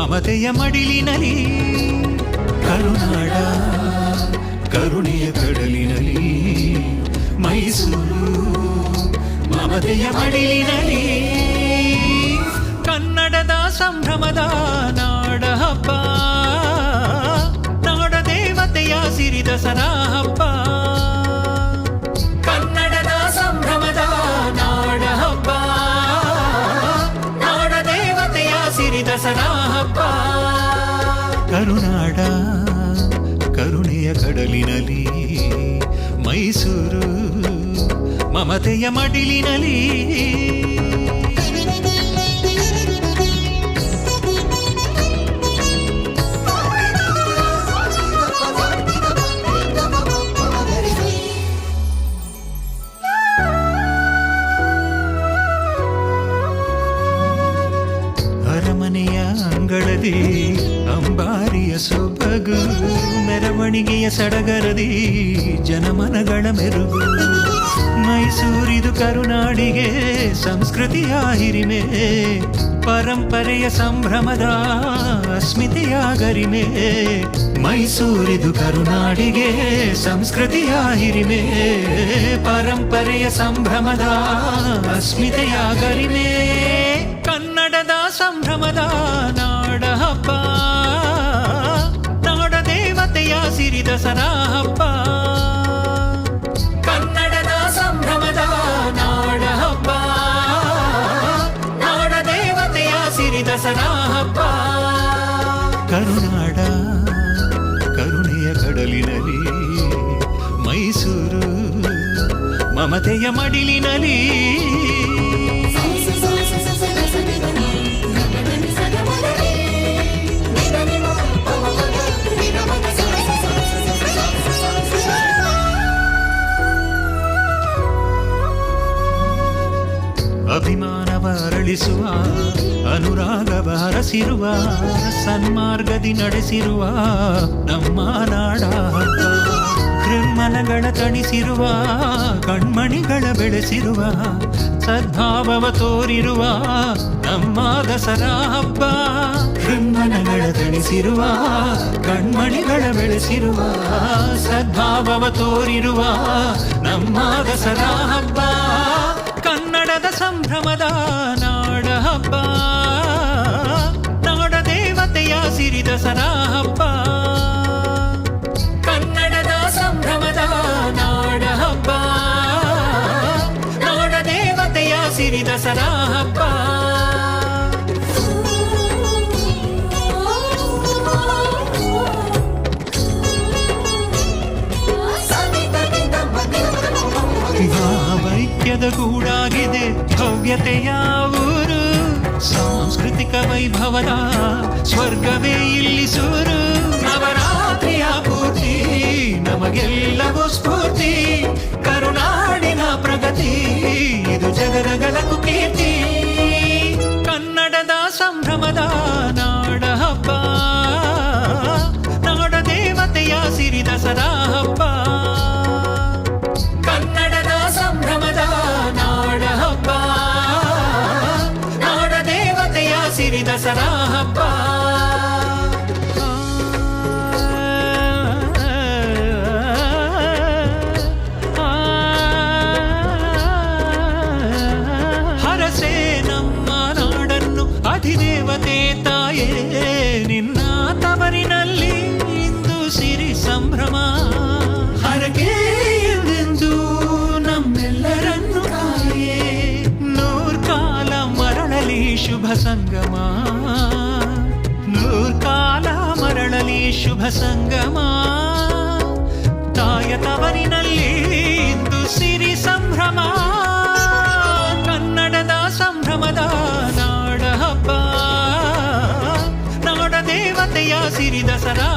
ಮಮತೆಯ ಮಡಿಲಿನಲಿ ಕರುನಾಡ ಕರುಣೆಯ ಕಡಲಿನಲಿ ಮೈಸೂರು ಮಮತೆಯ ಮಡಿಲಿನಲಿ ಕನ್ನಡದ ಸಂಭ್ರಮದ ನಾಡ ಹಬ್ಬ ನಾಡ ದೇವತೆಯ ಸಿರಿ ದಸರಾ ಹಬ್ಬ ಕನ್ನಡದ ಸಂಭ್ರಮದ ನಾಡ ಹಬ್ಬ ನಾಡ ದೇವತೆಯ ಸಿರಿ ದಸರಾ ಹಬ್ಬ ಕರುನಾಡ ಕರುಣೆಯ ಕಡಲಿನಲಿ ಮೈಸೂರು ಮಮತೆಯ ಮಡಿಲಿನಲಿ ಅರಮನೆಯ ಅಂಗಳದಿ ಅಂಬಾರಿಯ ಸೊಬಗು ಮೆರವಣಿಗೆಯ ಸಡಗರದಿ ಜನಮನಗಳ ಮೆರುಗು ಮೈಸೂರಿದು ಕರುನಾಡಿಗೆ ಸಂಸ್ಕೃತಿಯ ಹಿರಿಮೆ ಪರಂಪರೆಯ ಸಂಭ್ರಮದ ಅಸ್ಮಿತೆಯ ಗರಿಮೆ ಮೈಸೂರಿದು ಕರುನಾಡಿಗೆ ಸಂಸ್ಕೃತಿಯ ಹಿರಿಮೆ ಪರಂಪರೆಯ ಸಂಭ್ರಮದ ಅಸ್ಮಿತೆಯ ಗರಿಮೆ ಕನ್ನಡದ ಸಂಭ್ರಮದ ನಾಡ ಹಬ್ಬ ನಾಡ ದೇವತೆಯ ಸಿರಿ ದಸರಾ ಹಬ್ಬ ಕನ್ನಡದ ಸಂಭ್ರಮದ ನಾಡ ಹಬ್ಬ ನಾಡ ದೇವತೆಯ ಸಿರಿ ದಸರಾ ಹಬ್ಬ ಕರುನಾಡ ಕರುಣೆಯ ಕಡಲಿನಲಿ ಮೈಸೂರು ಮಮತೆಯ ಮಡಿಲಿನಲಿ ಅಭಿಮಾನವ ಅರಳಿಸುವ ಅನುರಾಗವ ಹರಸಿರುವ ಸನ್ಮಾರ್ಗದಿ ನಡೆಸಿರುವ ನಮ್ಮ ನಾಡ ಹೃನ್ಮನಗಳ ತಣಿಸಿರುವ ಕಣ್ಮಣಿಗಳ ಬೆಳೆಸಿರುವ ಸದ್ಭಾವವ ತೋರಿರುವ ನಮ್ಮ ದಸರಾ ಹಬ್ಬ ಹೃನ್ಮನಗಳ ತಣಿಸಿರುವ ಕಣ್ಮಣಿಗಳ ಬೆಳೆಸಿರುವ ಸದ್ಭಾವವ ತೋರಿರುವ ನಮ್ಮ ದಸರಾ ಹಬ್ಬ ಕನ್ನಡದ ಸಂಭ್ರಮದ ನಾಡ ಹಬ್ಬ ನಾಡ ದೇವತೆಯ ಸಿರಿ ದಸರಾ ಹಬ್ಬ ಕನ್ನಡದ ಸಂಭ್ರಮದ ನಾಡ ಹಬ್ಬ ನಾಡ ದೇವತೆಯ ಸಿರಿ ದಸರಾ ಹಬ್ಬ ಭಾವೈಕ್ಯದ ಗೂಡಾಗಿದೆ ಭವ್ಯತೆಯ ಊರು ಸಾಂಸ್ಕೃತಿಕ ವೈಭವದ ಸ್ವರ್ಗವೇ ಇಲ್ಲಿ ಸೂರು ನವರಾತ್ರಿಯ ಪೂರ್ತಿ ನಮಗೆಲ್ಲವೂ ಸ್ಫೂರ್ತಿ ಕರುನಾಡಿನ ಪ್ರಗತಿ ಇದು ಜಗದಗಲಕು ಕೀರ್ತಿ ಕನ್ನಡದ ಸಂಭ್ರಮದ ನಾಡ ಹಬ್ಬ ನಾಡ ದೇವತೆಯ ಸಿರಿ ದಸರಾ ಹಬ್ಬ ಕನ್ನಡದ ಸಂಭ್ರಮದ ನಾಡ ಹಬ್ಬ ನಾಡ ದೇವತೆಯ ಸಿರಿ ದಸರಾ ಹಬ್ಬ ಹರಸೆ ನಮ್ಮ ನಾಡನ್ನು ಅಧಿದೇವತೆ ತಾಯೇ ನಿನ್ನ ತವರಿನಲ್ಲಿ ಇಂದು ಸಿರಿ ಸಂಭ್ರಮ ಹರಕೆ ನಮ್ಮೆಲ್ಲರನ್ನು ಕಾಯೇ ನೂರ್ಕಾಲ ಮರಳಲಿ ಶುಭ ಸಂಗಮ ನೂರ್ಕಾಲ ಮರಳಲಿ ಶುಭ ಸಂಗಮ ತಾಯ ತವರಿನಲ್ಲಿ ಇಂದು ಸಿರಿ ಸಂಭ್ರಮ ಕನ್ನಡದ ಸಂಭ್ರಮದ ನಾಡ ಹಬ್ಬ ನಾಡ ದೇವತೆಯ ಸಿರಿ ದಸರಾ